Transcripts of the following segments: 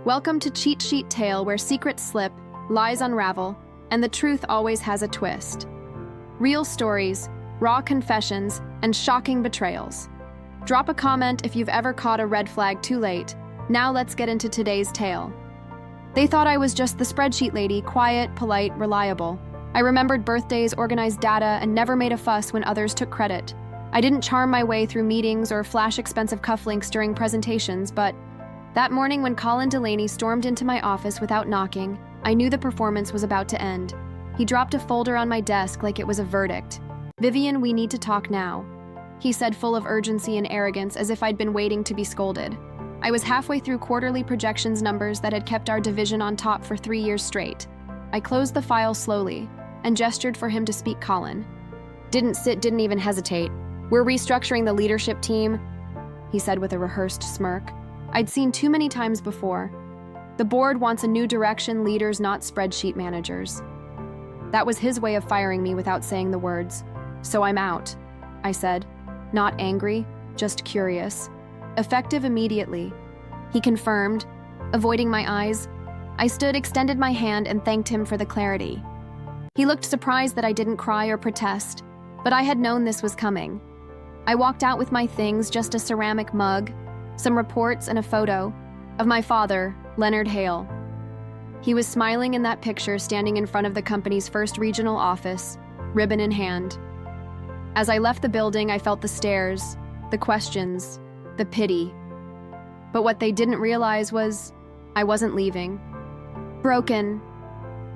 Welcome to Cheat Sheet Tale, where secrets slip, lies unravel, and the truth always has a twist. Real stories, raw confessions, and shocking betrayals. Drop a comment if you've ever caught a red flag too late. Now let's get into today's tale. They thought I was just the spreadsheet lady, quiet, polite, reliable. I remembered birthdays, organized data, and never made a fuss when others took credit. I didn't charm my way through meetings or flash expensive cufflinks during presentations, but that morning when Colin Delaney stormed into my office without knocking, I knew the performance was about to end. He dropped a folder on my desk like it was a verdict. "Vivian, we need to talk now," he said, full of urgency and arrogance, as if I'd been waiting to be scolded. I was halfway through quarterly projections numbers that had kept our division on top for 3 years straight. I closed the file slowly and gestured for him to speak. Colin didn't even hesitate. "We're restructuring the leadership team," he said with a rehearsed smirk. I'd seen too many times before. "The board wants a new direction, leaders, not spreadsheet managers." That was his way of firing me without saying the words. "So I'm out," I said, not angry, just curious. "Effective immediately," he confirmed, avoiding my eyes. I stood, extended my hand, and thanked him for the clarity. He looked surprised that I didn't cry or protest, but I had known this was coming. I walked out with my things, just a ceramic mug, some reports, and a photo of my father, Leonard Hale. He was smiling in that picture, standing in front of the company's first regional office, ribbon in hand. As I left the building, I felt the stares, the questions, the pity. But what they didn't realize was I wasn't leaving. Broken.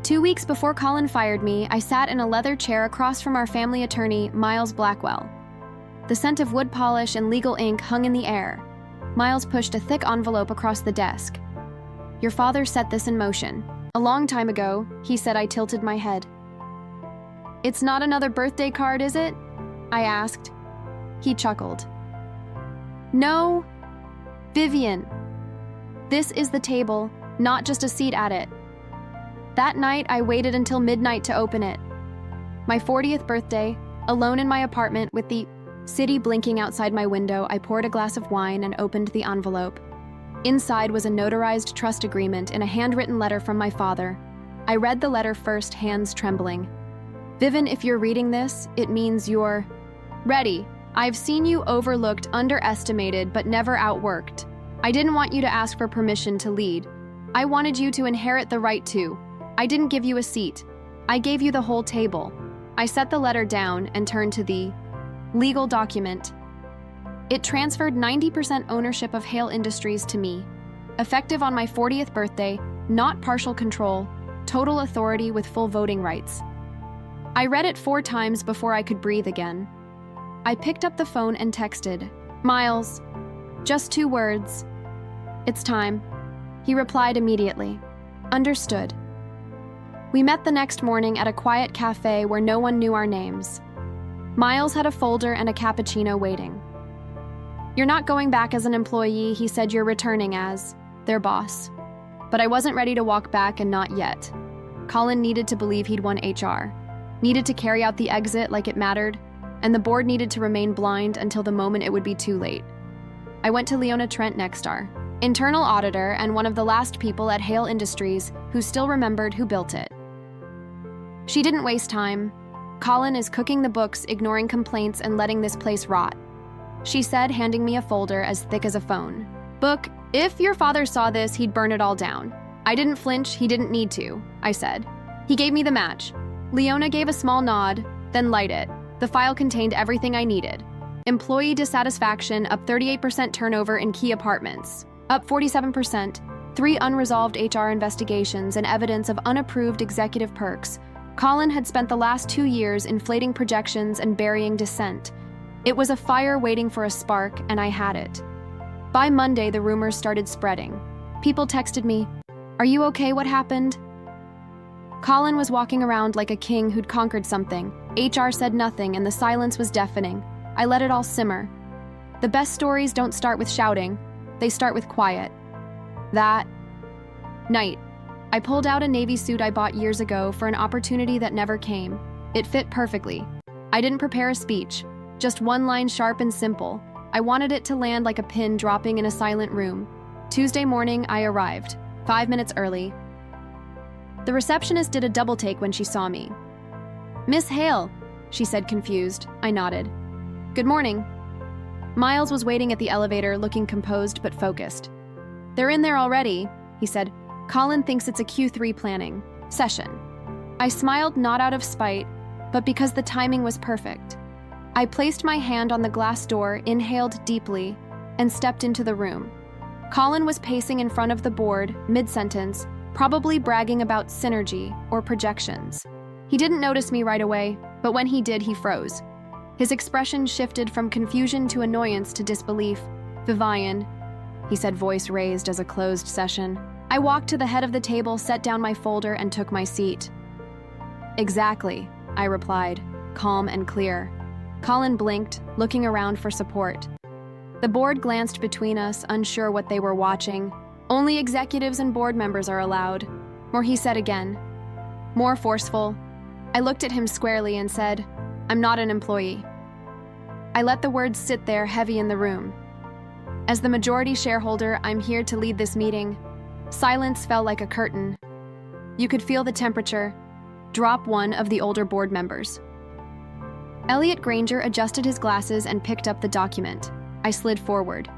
2 weeks before Colin fired me, I sat in a leather chair across from our family attorney, Miles Blackwell. The scent of wood polish and legal ink hung in the air. Miles pushed a thick envelope across the desk. "Your father set this in motion. A long time ago," he said. I tilted my head. "It's not another birthday card, is it?" I asked. He chuckled. "No, Vivian. This is the table, not just a seat at it." That night, I waited until midnight to open it. My 40th birthday, alone in my apartment with the city blinking outside my window, I poured a glass of wine and opened the envelope. Inside was a notarized trust agreement and a handwritten letter from my father. I read the letter first, hands trembling. "Vivian, if you're reading this, it means you're ready. I've seen you overlooked, underestimated, but never outworked. I didn't want you to ask for permission to lead. I wanted you to inherit the right to. I didn't give you a seat. I gave you the whole table." I set the letter down and turned to the legal document. It transferred 90% ownership of Hale Industries to me. Effective on my 40th birthday, not partial control, total authority with full voting rights. I read it 4 times before I could breathe again. I picked up the phone and texted, "Miles." Just 2 words. "It's time." He replied immediately. "Understood." We met the next morning at a quiet cafe where no one knew our names. Miles had a folder and a cappuccino waiting. "You're not going back as an employee," he said. "You're returning as their boss." But I wasn't ready to walk back, and not yet. Colin needed to believe he'd won HR, needed to carry out the exit like it mattered, and the board needed to remain blind until the moment it would be too late. I went to Leona Trent Nexstar, internal auditor and one of the last people at Hale Industries who still remembered who built it. She didn't waste time. "Colin is cooking the books, ignoring complaints, and letting this place rot," she said, handing me a folder as thick as a phone. "Book, if your father saw this, he'd burn it all down." I didn't flinch. "He didn't need to," I said. He gave me the match. Leona gave a small nod, then light it. The file contained everything I needed. Employee dissatisfaction, up 38%, turnover in key apartments, up 47%, 3 unresolved HR investigations, and evidence of unapproved executive perks. Colin had spent the last 2 years inflating projections and burying dissent. It was a fire waiting for a spark, and I had it. By Monday, the rumors started spreading. People texted me, "Are you okay? What happened?" Colin was walking around like a king who'd conquered something. HR said nothing, and the silence was deafening. I let it all simmer. The best stories don't start with shouting. They start with quiet. That night, I pulled out a navy suit I bought years ago for an opportunity that never came. It fit perfectly. I didn't prepare a speech, just one line, sharp and simple. I wanted it to land like a pin dropping in a silent room. Tuesday morning, I arrived. 5 minutes early. The receptionist did a double take when she saw me. "Miss Hale," she said, confused. I nodded. "Good morning." Miles was waiting at the elevator, looking composed but focused. "They're in there already," he said. "Colin thinks it's a Q3 planning session." I smiled, not out of spite, but because the timing was perfect. I placed my hand on the glass door, inhaled deeply, and stepped into the room. Colin was pacing in front of the board, mid-sentence, probably bragging about synergy or projections. He didn't notice me right away, but when he did, he froze. His expression shifted from confusion to annoyance to disbelief. "Vivian," he said, voice raised as a closed session. I walked to the head of the table, set down my folder, and took my seat. "Exactly," I replied, calm and clear. Colin blinked, looking around for support. The board glanced between us, unsure what they were watching. "Only executives and board members are allowed," or he said again, more forceful. I looked at him squarely and said, "I'm not an employee." I let the words sit there, heavy in the room. As the majority shareholder, I'm here to lead this meeting. Silence fell like a curtain. You could feel the temperature. Drop one of the older board members. Elliot Granger adjusted his glasses and picked up the document. I slid forward.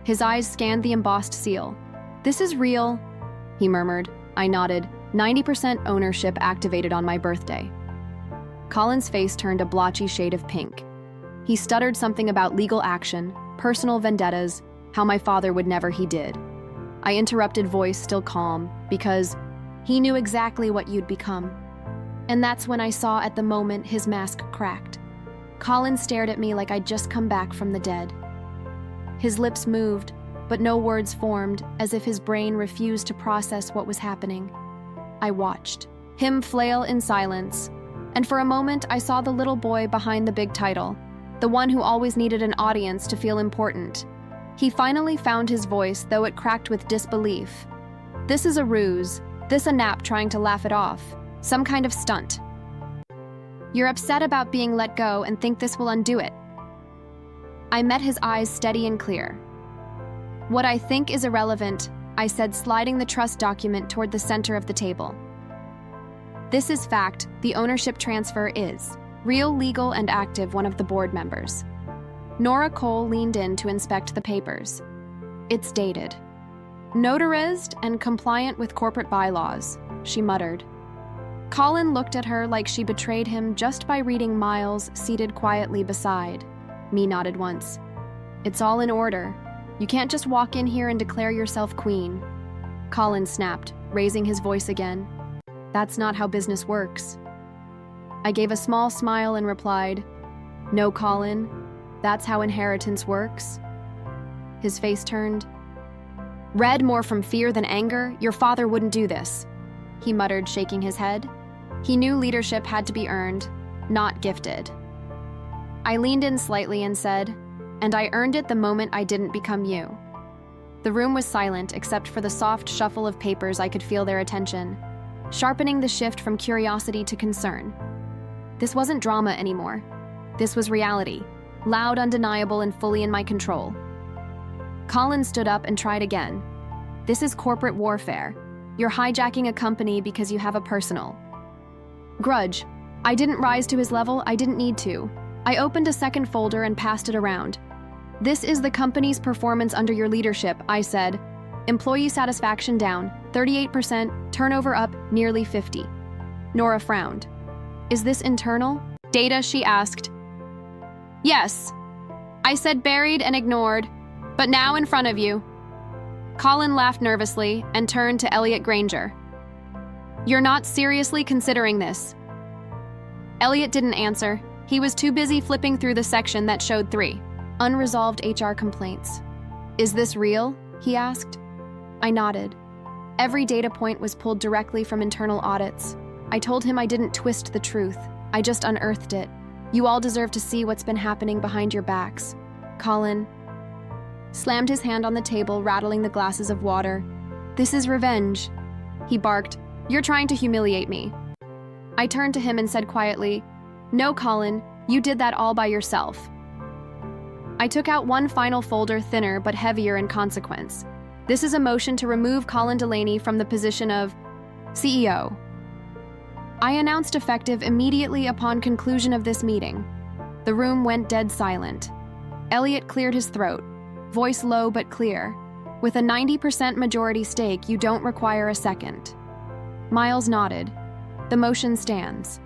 His eyes scanned the embossed seal. "This is real," he murmured. I nodded. 90% ownership activated on my birthday. Colin's face turned a blotchy shade of pink. He stuttered something about legal action, personal vendettas, how my father would never. He did. I interrupted, voice still calm, because he knew exactly what you'd become. And that's when I saw at the moment his mask cracked. Colin stared at me like I'd just come back from the dead. His lips moved, but no words formed, as if his brain refused to process what was happening. I watched him flail in silence, and for a moment I saw the little boy behind the big title, the one who always needed an audience to feel important. He finally found his voice, though it cracked with disbelief. "This is a ruse, this a nap trying to laugh it off, some kind of stunt. You're upset about being let go and think this will undo it." I met his eyes, steady and clear. "What I think is irrelevant," I said, sliding the trust document toward the center of the table. "This is fact. The ownership transfer is real, legal, and active," one of the board members. Nora Cole leaned in to inspect the papers. "It's dated, notarized, and compliant with corporate bylaws," she muttered. Colin looked at her like she betrayed him just by reading Miles, seated quietly beside. Me nodded once. "It's all in order. You can't just walk in here and declare yourself queen." Colin snapped, raising his voice again. "That's not how business works." I gave a small smile and replied, "No, Colin, that's how inheritance works." His face turned red, more from fear than anger. "Your father wouldn't do this," he muttered, shaking his head. He knew leadership had to be earned, not gifted. I leaned in slightly and said, "And I earned it the moment I didn't become you." The room was silent, except for the soft shuffle of papers. I could feel their attention, sharpening the shift from curiosity to concern. This wasn't drama anymore. This was reality, loud, undeniable, and fully in my control. Colin stood up and tried again. "This is corporate warfare. You're hijacking a company because you have a personal grudge." I didn't rise to his level. I didn't need to. I opened a second folder and passed it around. "This is the company's performance under your leadership," I said. "Employee satisfaction down, 38%, turnover up, nearly 50. Nora frowned. "Is this internal data?" she asked. "Yes," I said, buried and ignored, "but now in front of you." Colin laughed nervously and turned to Elliot Granger. "You're not seriously considering this?" Elliot didn't answer. He was too busy flipping through the section that showed 3 unresolved HR complaints. "Is this real?" he asked. I nodded. Every data point was pulled directly from internal audits. I told him I didn't twist the truth. I just unearthed it. "You all deserve to see what's been happening behind your backs." Colin slammed his hand on the table, rattling the glasses of water. "This is revenge," he barked. "You're trying to humiliate me." I turned to him and said quietly, "No, Colin, you did that all by yourself." I took out one final folder, thinner but heavier in consequence. This is a motion to remove Colin Delaney from the position of CEO. I announced effective immediately upon conclusion of this meeting. The room went dead silent. Elliot cleared his throat, voice low but clear. With a 90% majority stake, you don't require a second. Miles nodded. The motion stands.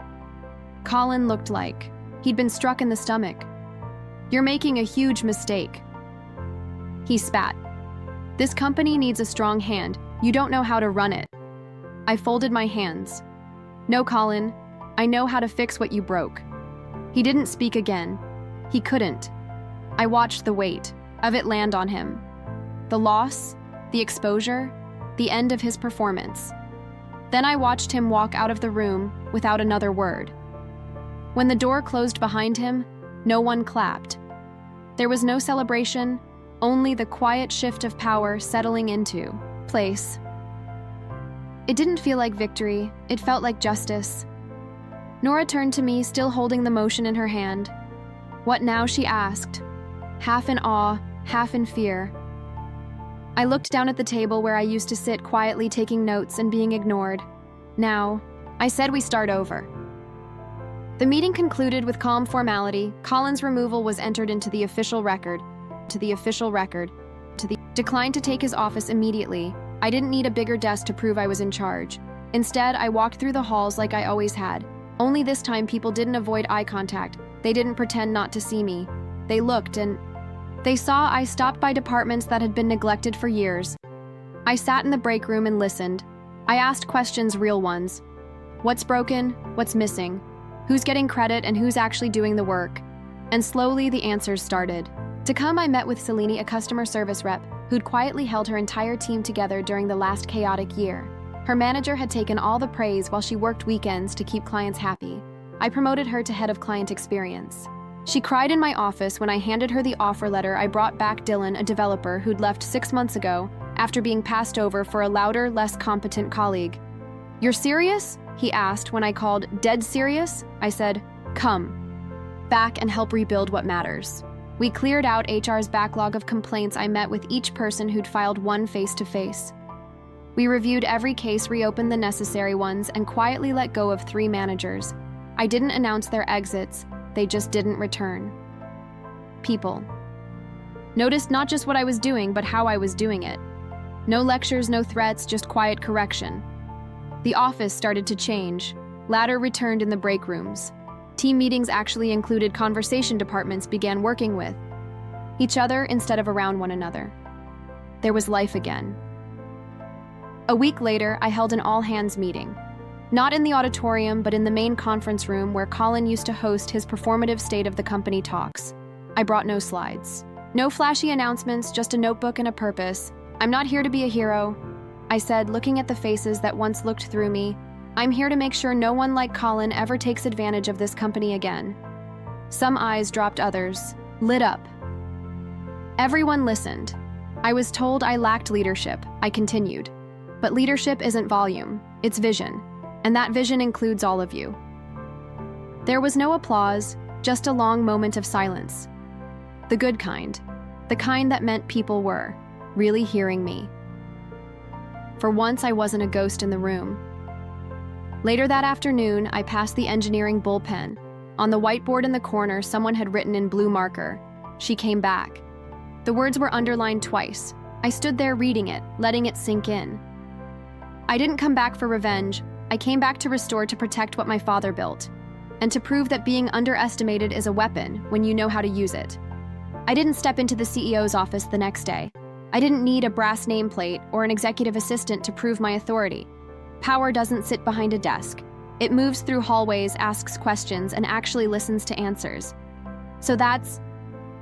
Colin looked like he'd been struck in the stomach. You're making a huge mistake. He spat. This company needs a strong hand. You don't know how to run it. I folded my hands. No, Colin, I know how to fix what you broke. He didn't speak again. He couldn't. I watched the weight of it land on him. The loss, the exposure, the end of his performance. Then I watched him walk out of the room without another word. When the door closed behind him, no one clapped. There was no celebration, only the quiet shift of power settling into place. It didn't feel like victory, it felt like justice. Nora turned to me, still holding the motion in her hand. What now, she asked, half in awe, half in fear. I looked down at the table where I used to sit quietly taking notes and being ignored. Now, I said we start over. The meeting concluded with calm formality. Colin's removal was entered into the official record. Declined to take his office immediately. I didn't need a bigger desk to prove I was in charge. Instead, I walked through the halls like I always had. Only this time, people didn't avoid eye contact. They didn't pretend not to see me. They looked and they saw I stopped by departments that had been neglected for years. I sat in the break room and listened. I asked questions, real ones. What's broken? What's missing? Who's getting credit and who's actually doing the work? And slowly the answers started to come. I met with Selene, a customer service rep, who'd quietly held her entire team together during the last chaotic year. Her manager had taken all the praise while she worked weekends to keep clients happy. I promoted her to head of client experience. She cried in my office when I handed her the offer letter. I brought back Dylan, a developer who'd left 6 months ago after being passed over for a louder, less competent colleague. You're serious? He asked when I called. Dead serious? I said, come back and help rebuild what matters. We cleared out HR's backlog of complaints. I met with each person who'd filed one face-to-face. We reviewed every case, reopened the necessary ones, and quietly let go of 3 managers. I didn't announce their exits, they just didn't return. People noticed not just what I was doing, but how I was doing it. No lectures, no threats, just quiet correction. The office started to change. Ladder returned in the break rooms. Team meetings actually included conversation departments began working with each other instead of around one another. There was life again. A week later, I held an all-hands meeting. Not in the auditorium, but in the main conference room where Colin used to host his performative state of the company talks. I brought no slides. No flashy announcements, just a notebook and a purpose. I'm not here to be a hero, I said, looking at the faces that once looked through me. I'm here to make sure no one like Colin ever takes advantage of this company again. Some eyes dropped, others lit up. Everyone listened. I was told I lacked leadership. I continued. But leadership isn't volume, it's vision. And that vision includes all of you. There was no applause, just a long moment of silence. The good kind. The kind that meant people were really hearing me. For once, I wasn't a ghost in the room. Later that afternoon, I passed the engineering bullpen. On the whiteboard in the corner, someone had written in blue marker, "She came back." The words were underlined twice. I stood there reading it, letting it sink in. I didn't come back for revenge. I came back to restore, to protect what my father built, and to prove that being underestimated is a weapon when you know how to use it. I didn't step into the CEO's office the next day. I didn't need a brass nameplate or an executive assistant to prove my authority. Power doesn't sit behind a desk. It moves through hallways, asks questions, and actually listens to answers. So that's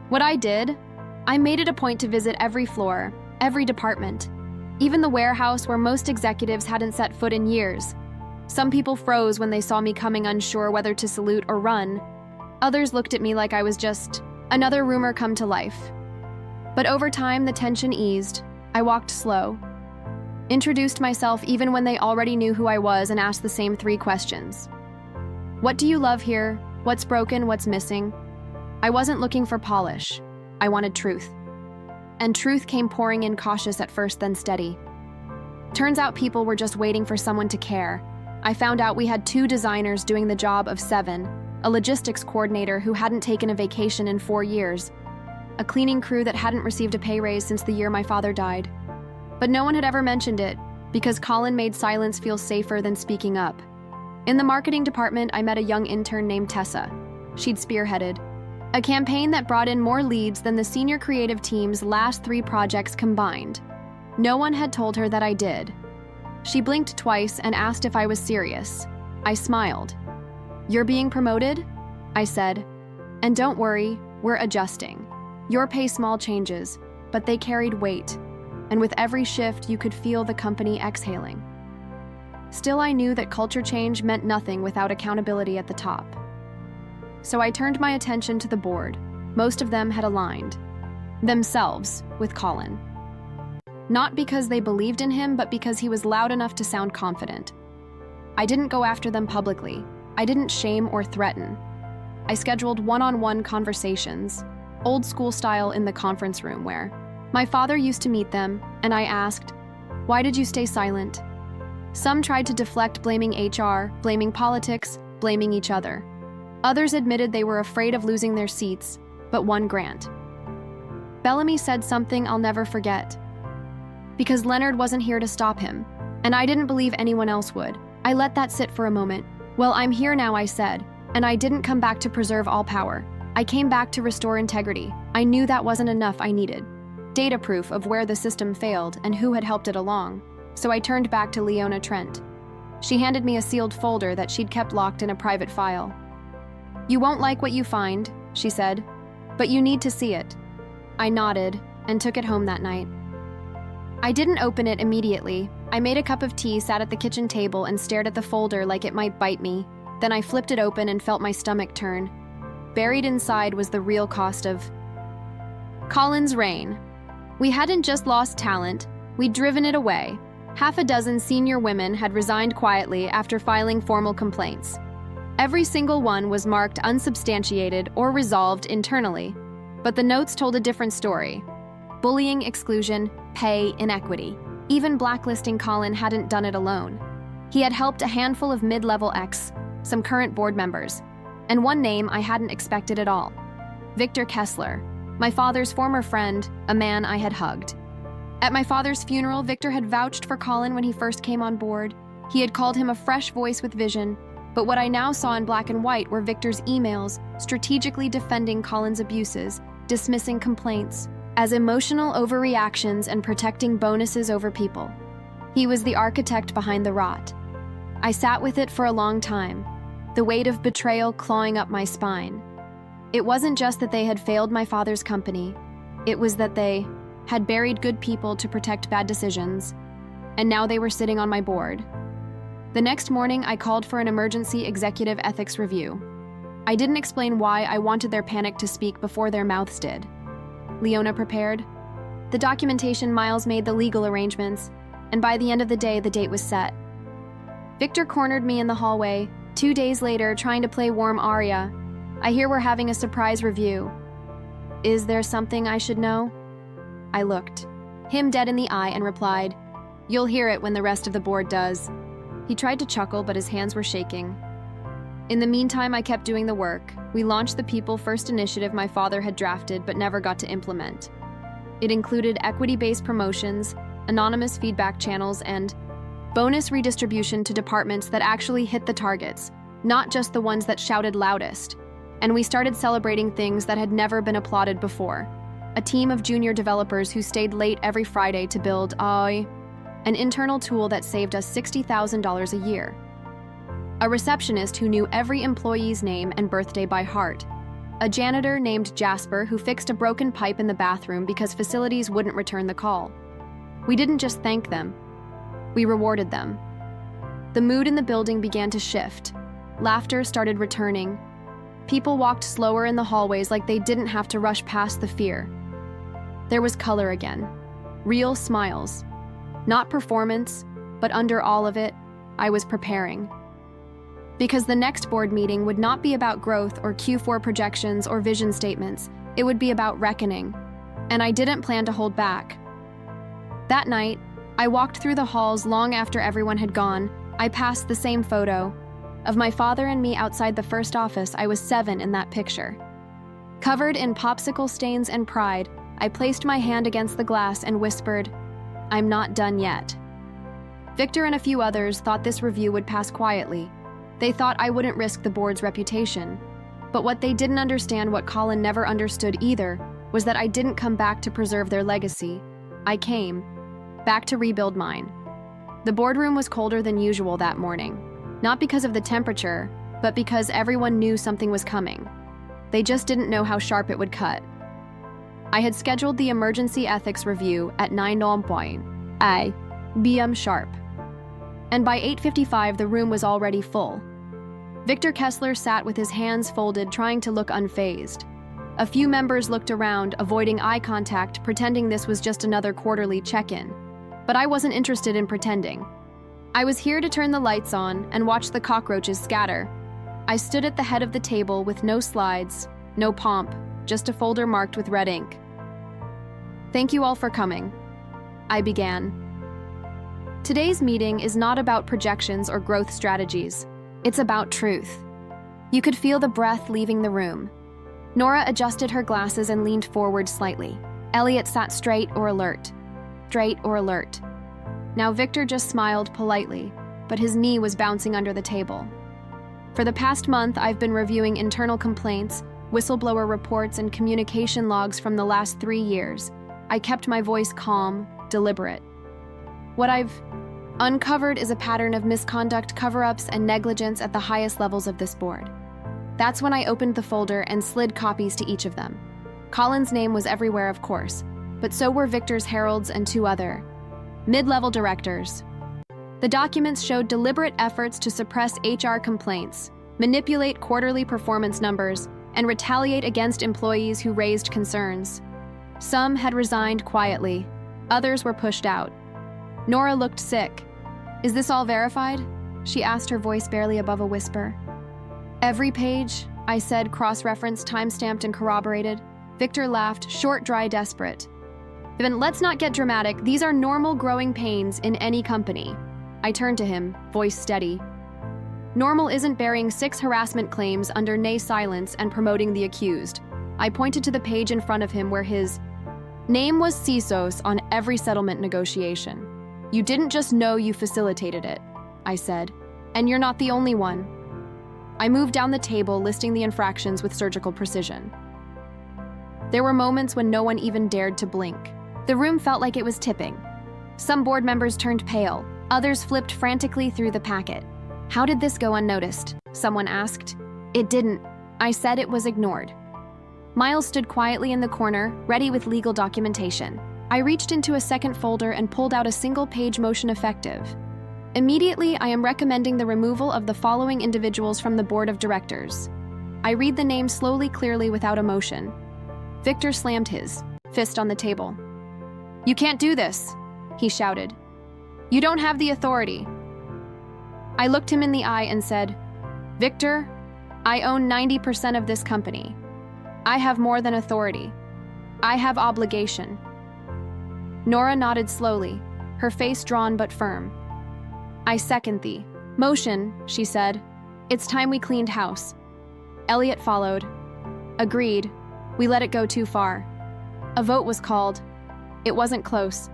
what I did. I made it a point to visit every floor, every department, even the warehouse where most executives hadn't set foot in years. Some people froze when they saw me coming, unsure whether to salute or run. Others looked at me like I was just another rumor come to life. But over time, the tension eased. I walked slow, introduced myself even when they already knew who I was, and asked the same 3 questions. What do you love here? What's broken? What's missing? I wasn't looking for polish. I wanted truth. and truth came pouring in, cautious at first, then steady. Turns out people were just waiting for someone to care. I found out we had 2 designers doing the job of 7, a logistics coordinator who hadn't taken a vacation in 4 years, a cleaning crew that hadn't received a pay raise since the year my father died. But no one had ever mentioned it, because Colin made silence feel safer than speaking up. In the marketing department, I met a young intern named Tessa. She'd spearheaded a campaign that brought in more leads than the senior creative team's last 3 projects combined. No one had told her that I did. She blinked twice and asked if I was serious. I smiled. "You're being promoted?" I said. "And don't worry, we're adjusting. Your pay small changes, but they carried weight, and with every shift you could feel the company exhaling." Still, I knew that culture change meant nothing without accountability at the top. So I turned my attention to the board. Most of them had aligned themselves with Colin. Not because they believed in him, but because he was loud enough to sound confident. I didn't go after them publicly. I didn't shame or threaten. I scheduled one-on-one conversations, old school style, in the conference room where my father used to meet them, and I asked, "Why did you stay silent?" Some tried to deflect, blaming HR, blaming politics, blaming each other. Others admitted they were afraid of losing their seats, but one Grant Bellamy said something I'll never forget. Because Leonard wasn't here to stop him, and I didn't believe anyone else would. I let that sit for a moment. "Well, I'm here now," I said, "and I didn't come back to preserve all power. I came back to restore integrity. I knew that wasn't enough. I needed data proof of where the system failed and who had helped it along." So I turned back to Leona Trent. She handed me a sealed folder that she'd kept locked in a private file. "You won't like what you find," she said, "but you need to see it." I nodded and took it home that night. I didn't open it immediately. I made a cup of tea, sat at the kitchen table, and stared at the folder like it might bite me. Then I flipped it open and felt my stomach turn. Buried inside was the real cost of Colin's reign. We hadn't just lost talent, we'd driven it away. 6 senior women had resigned quietly after filing formal complaints. Every single one was marked unsubstantiated or resolved internally. But the notes told a different story. Bullying, exclusion, pay inequity. Even blacklisting Colin hadn't done it alone. He had helped a handful of mid-level ex, some current board members, and one name I hadn't expected at all. Victor Kessler, my father's former friend, a man I had hugged. At my father's funeral, Victor had vouched for Colin when he first came on board. He had called him a fresh voice with vision, but what I now saw in black and white were Victor's emails strategically defending Colin's abuses, dismissing complaints as emotional overreactions and protecting bonuses over people. He was the architect behind the rot. I sat with it for a long time, the weight of betrayal clawing up my spine. It wasn't just that they had failed my father's company, it was that they had buried good people to protect bad decisions, and now they were sitting on my board. The next morning, I called for an emergency executive ethics review. I didn't explain why I wanted their panic to speak before their mouths did. Leona prepared the documentation, Miles made the legal arrangements, and by the end of the day, the date was set. Victor cornered me in the hallway. 2 days later, trying to play warm aria. "I hear we're having a surprise review. Is there something I should know?" I looked him dead in the eye and replied, "You'll hear it when the rest of the board does." He tried to chuckle, but his hands were shaking. In the meantime, I kept doing the work. We launched the People First initiative my father had drafted but never got to implement. It included equity-based promotions, anonymous feedback channels, and bonus redistribution to departments that actually hit the targets, not just the ones that shouted loudest. And we started celebrating things that had never been applauded before. A team of junior developers who stayed late every Friday to build an internal tool that saved us $60,000 a year. A receptionist who knew every employee's name and birthday by heart. A janitor named Jasper who fixed a broken pipe in the bathroom because facilities wouldn't return the call. We didn't just thank them, we rewarded them. The mood in the building began to shift. Laughter started returning. People walked slower in the hallways like they didn't have to rush past the fear. There was color again. Real smiles. Not performance, but under all of it, I was preparing. Because the next board meeting would not be about growth or Q4 projections or vision statements. It would be about reckoning. and I didn't plan to hold back. That night, I walked through the halls long after everyone had gone. I passed the same photo of my father and me outside the first office. I was 7 in that picture. Covered in popsicle stains and pride, I placed my hand against the glass and whispered, "I'm not done yet." Victor and a few others thought this review would pass quietly. They thought I wouldn't risk the board's reputation. But what they didn't understand, what Colin never understood either, was that I didn't come back to preserve their legacy. I came back to rebuild mine. The boardroom was colder than usual that morning, not because of the temperature, but because everyone knew something was coming. They just didn't know how sharp it would cut. I had scheduled the emergency ethics review at 9 p.m. sharp. And by 8:55, the room was already full. Victor Kessler sat with his hands folded, trying to look unfazed. A few members looked around, avoiding eye contact, pretending this was just another quarterly check-in. But I wasn't interested in pretending. I was here to turn the lights on and watch the cockroaches scatter. I stood at the head of the table with no slides, no pomp, just a folder marked with red ink. "Thank you all for coming," I began. "Today's meeting is not about projections or growth strategies. It's about truth." You could feel the breath leaving the room. Nora adjusted her glasses and leaned forward slightly. Elliot sat straight or alert. Straight or alert. Now Victor just smiled politely, but his knee was bouncing under the table. For the past month, I've been reviewing internal complaints, whistleblower reports, and communication logs from the last 3 years. I kept my voice calm, deliberate. What I've uncovered is a pattern of misconduct, cover-ups, and negligence at the highest levels of this board. That's when I opened the folder and slid copies to each of them. Colin's name was everywhere, of course, but so were Victor's heralds and 2 other mid-level directors. The documents showed deliberate efforts to suppress HR complaints, manipulate quarterly performance numbers, and retaliate against employees who raised concerns. Some had resigned quietly, others were pushed out. Nora looked sick. "Is this all verified?" she asked, her voice barely above a whisper. "Every page," I said, cross-referenced, time-stamped, and corroborated. Victor laughed, short, dry, desperate. "Then let's not get dramatic. These are normal growing pains in any company." I turned to him, voice steady. "Normal isn't burying 6 harassment claims under nay silence and promoting the accused." I pointed to the page in front of him where his name was CISOs on every settlement negotiation. "You didn't just know, you facilitated it," I said. "And you're not the only one." I moved down the table, listing the infractions with surgical precision. There were moments when no one even dared to blink. The room felt like it was tipping. Some board members turned pale. Others flipped frantically through the packet. "How did this go unnoticed?" someone asked. "It didn't." I said. "It was ignored." Miles stood quietly in the corner, ready with legal documentation. I reached into a second folder and pulled out a single-page motion effective. "Immediately, I am recommending the removal of the following individuals from the board of directors." I read the names slowly, clearly, without emotion. Victor slammed his fist on the table. "You can't do this," he shouted. "You don't have the authority." I looked him in the eye and said, "Victor, I own 90% of this company. I have more than authority. I have obligation." Nora nodded slowly, her face drawn but firm. "I second the motion," she said. "It's time we cleaned house." Elliot followed. "Agreed. We let it go too far." A vote was called. It wasn't close.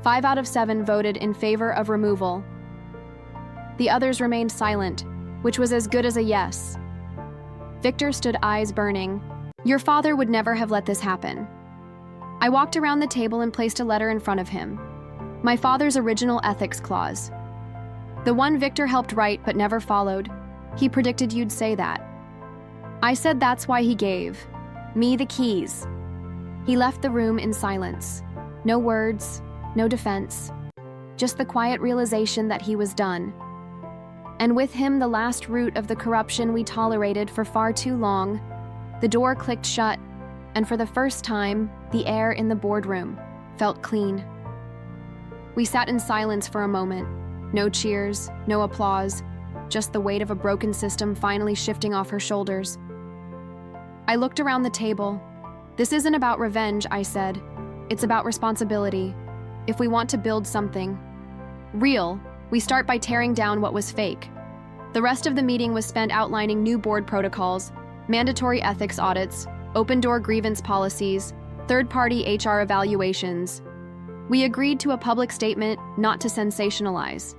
5 out of 7 voted in favor of removal. The others remained silent, which was as good as a yes. Victor stood, eyes burning. "Your father would never have let this happen." I walked around the table and placed a letter in front of him. My father's original ethics clause. The one Victor helped write but never followed. He predicted you'd say that. I said that's why he gave me the keys. He left the room in silence. No words, no defense. Just the quiet realization that he was done. And with him, the last root of the corruption we tolerated for far too long. The door clicked shut, and for the first time, the air in the boardroom felt clean. We sat in silence for a moment. No cheers, no applause, just the weight of a broken system finally shifting off her shoulders. I looked around the table. "This isn't about revenge," I said. It's about responsibility. If we want to build something real, we start by tearing down what was fake. The rest of the meeting was spent outlining new board protocols, mandatory ethics audits, open-door grievance policies, third-party HR evaluations. We agreed to a public statement not to sensationalize.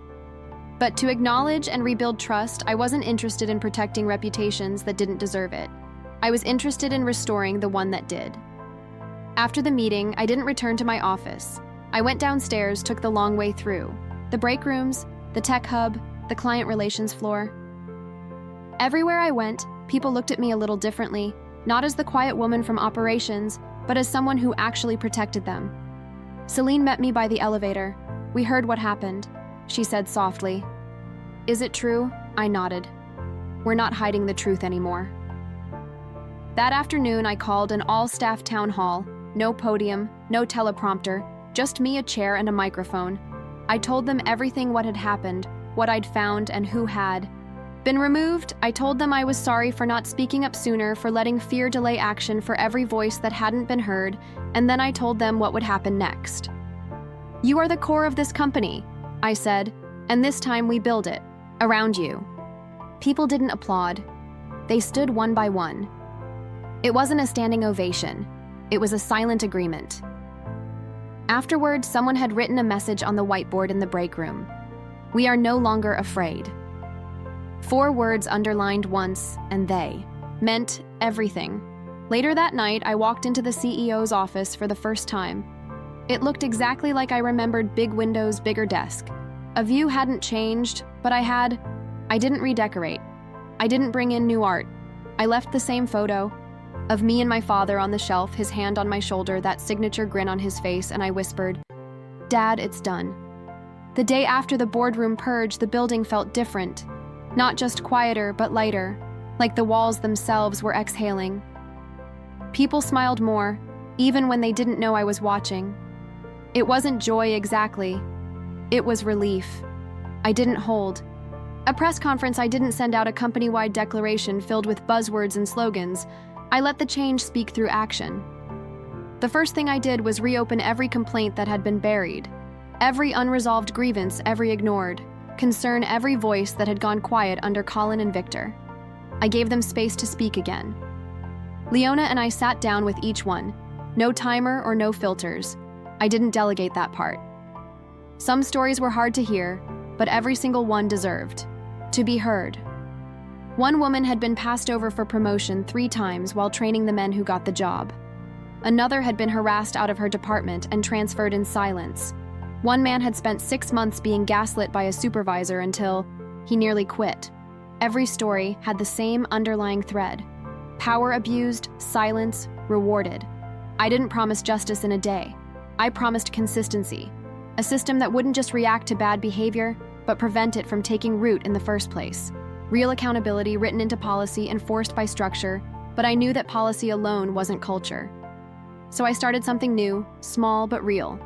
But to acknowledge and rebuild trust, I wasn't interested in protecting reputations that didn't deserve it. I was interested in restoring the one that did. After the meeting, I didn't return to my office. I went downstairs, took the long way through. The break rooms, the tech hub, the client relations floor. Everywhere I went, people looked at me a little differently, not as the quiet woman from operations, but as someone who actually protected them. Celine met me by the elevator. We heard what happened, she said softly. Is it true? I nodded. We're not hiding the truth anymore. That afternoon, I called an all-staff town hall. No podium, no teleprompter, just me, a chair, and a microphone. I told them everything what had happened, what I'd found, and who had been removed. I told them I was sorry for not speaking up sooner, for letting fear delay action for every voice that hadn't been heard, and then I told them what would happen next. You are the core of this company, I said, and this time we build it around you. People didn't applaud. They stood one by one. It wasn't a standing ovation. It was a silent agreement. Afterward, someone had written a message on the whiteboard in the break room. We are no longer afraid. 4 words underlined once, and they meant everything. Later that night, I walked into the CEO's office for the first time. It looked exactly like I remembered: big windows, bigger desk. A view hadn't changed, but I didn't redecorate. I didn't bring in new art. I left the same photo of me and my father on the shelf, his hand on my shoulder, that signature grin on his face, and I whispered, Dad, it's done. The day after the boardroom purge, the building felt different. Not just quieter, but lighter, like the walls themselves were exhaling. People smiled more, even when they didn't know I was watching. It wasn't joy exactly. It was relief. I didn't hold a press conference. I didn't send out a company-wide declaration filled with buzzwords and slogans. I let the change speak through action. The first thing I did was reopen every complaint that had been buried, every unresolved grievance, every ignored concern, every voice that had gone quiet under Colin and Victor. I gave them space to speak again. Leona and I sat down with each one. No timer or no filters. I didn't delegate that part. Some stories were hard to hear, but every single one deserved to be heard. One woman had been passed over for promotion 3 times while training the men who got the job. Another had been harassed out of her department and transferred in silence. One man had spent 6 months being gaslit by a supervisor until he nearly quit. Every story had the same underlying thread: power abused, silence rewarded. I didn't promise justice in a day. I promised consistency, a system that wouldn't just react to bad behavior, but prevent it from taking root in the first place. Real accountability written into policy, enforced by structure, but I knew that policy alone wasn't culture. So I started something new, small but real.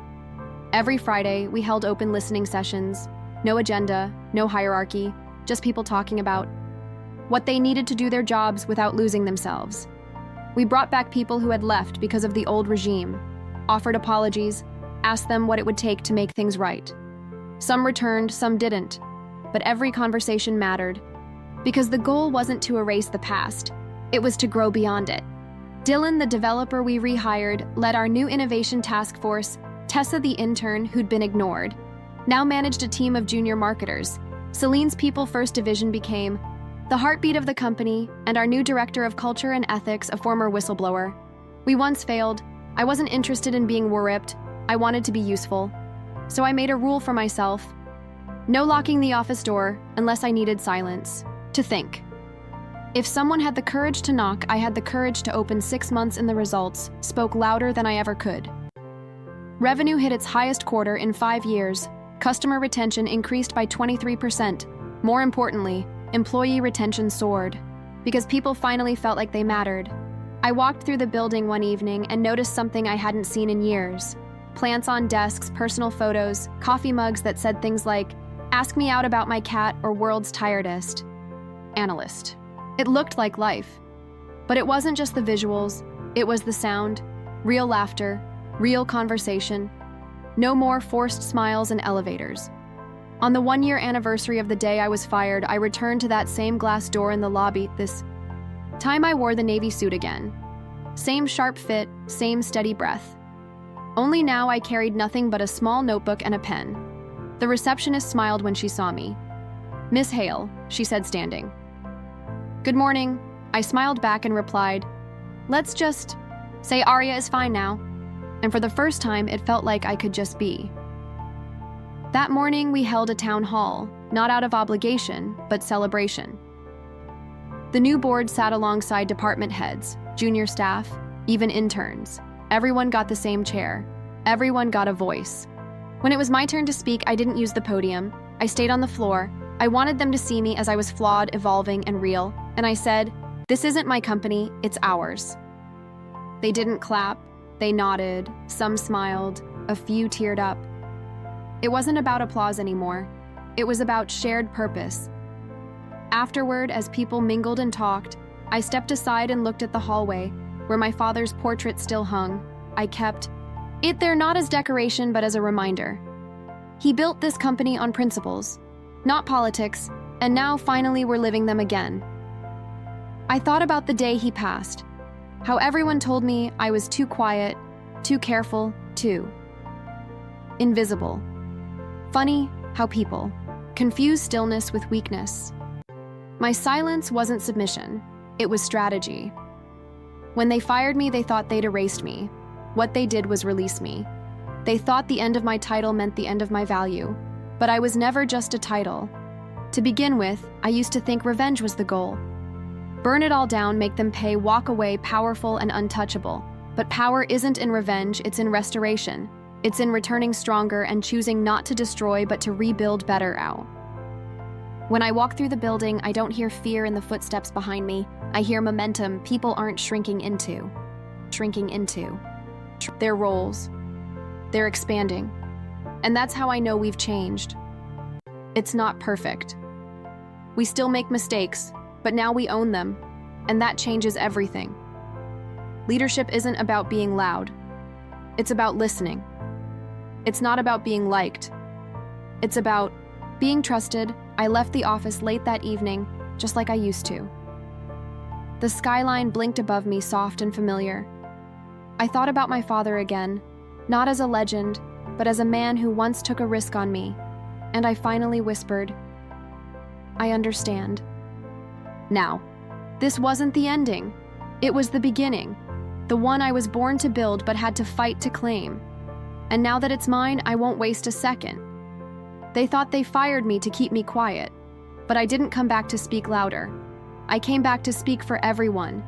Every Friday, we held open listening sessions. No agenda, no hierarchy, just people talking about what they needed to do their jobs without losing themselves. We brought back people who had left because of the old regime, offered apologies, asked them what it would take to make things right. Some returned, some didn't, but every conversation mattered, because the goal wasn't to erase the past, it was to grow beyond it. Dylan, the developer we rehired, led our new innovation task force. Tessa, the intern who'd been ignored, now managed a team of junior marketers. Celine's People First division became the heartbeat of the company, and our new director of culture and ethics, a former whistleblower. We once failed. I wasn't interested in being war-ripped. I wanted to be useful. So I made a rule for myself: no locking the office door unless I needed silence to think. If someone had the courage to knock, I had the courage to open. 6 months in, the results spoke louder than I ever could. Revenue hit its highest quarter in 5 years. Customer retention increased by 23%. More importantly, employee retention soared, because people finally felt like they mattered. I walked through the building one evening and noticed something I hadn't seen in years. Plants on desks, personal photos, coffee mugs that said things like, "Ask me out about my cat," or "World's tiredest analyst." It looked like life. But it wasn't just the visuals, it was the sound, real laughter, Real conversation. No more forced smiles and elevators. On the 1-year anniversary of the day I was fired, I returned to that same glass door in the lobby. This time I wore the navy suit again. Same sharp fit, same steady breath. Only now I carried nothing but a small notebook and a pen. The receptionist smiled when she saw me. "Miss Hale," she said, standing. "Good morning." I smiled back and replied, "Let's just say Arya is fine now." And for the first time, it felt like I could just be. That morning, we held a town hall, not out of obligation, but celebration. The new board sat alongside department heads, junior staff, even interns. Everyone got the same chair. Everyone got a voice. When it was my turn to speak, I didn't use the podium. I stayed on the floor. I wanted them to see me as I was flawed, evolving, and real. And I said, "This isn't my company, it's ours." They didn't clap. They nodded. Some smiled. A few teared up. It wasn't about applause anymore. It was about shared purpose. Afterward, as people mingled and talked, I stepped aside and looked at the hallway, where my father's portrait still hung. I kept it there not as decoration, but as a reminder. He built this company on principles, not politics, and now finally we're living them again. I thought about the day he passed, how everyone told me I was too quiet, too careful, too invisible. Funny how people confuse stillness with weakness. My silence wasn't submission, it was strategy. When they fired me, they thought they'd erased me. What they did was release me. They thought the end of my title meant the end of my value, but I was never just a title. To begin with, I used to think revenge was the goal. Burn it all down, make them pay, walk away powerful and untouchable. But power isn't in revenge, it's in restoration. It's in returning stronger and choosing not to destroy but to rebuild better out. When I walk through the building, I don't hear fear in the footsteps behind me. I hear momentum people aren't shrinking into. Their roles. They're expanding. And that's how I know we've changed. It's not perfect. We still make mistakes, but now we own them, and that changes everything. Leadership isn't about being loud. It's about listening. It's not about being liked. It's about being trusted. I left the office late that evening, just like I used to. The skyline blinked above me, soft and familiar. I thought about my father again, not as a legend, but as a man who once took a risk on me. And I finally whispered, "I understand." Now, this wasn't the ending. It was the beginning, the one I was born to build but had to fight to claim. And now that it's mine, I won't waste a second. They thought they fired me to keep me quiet, but I didn't come back to speak louder. I came back to speak for everyone,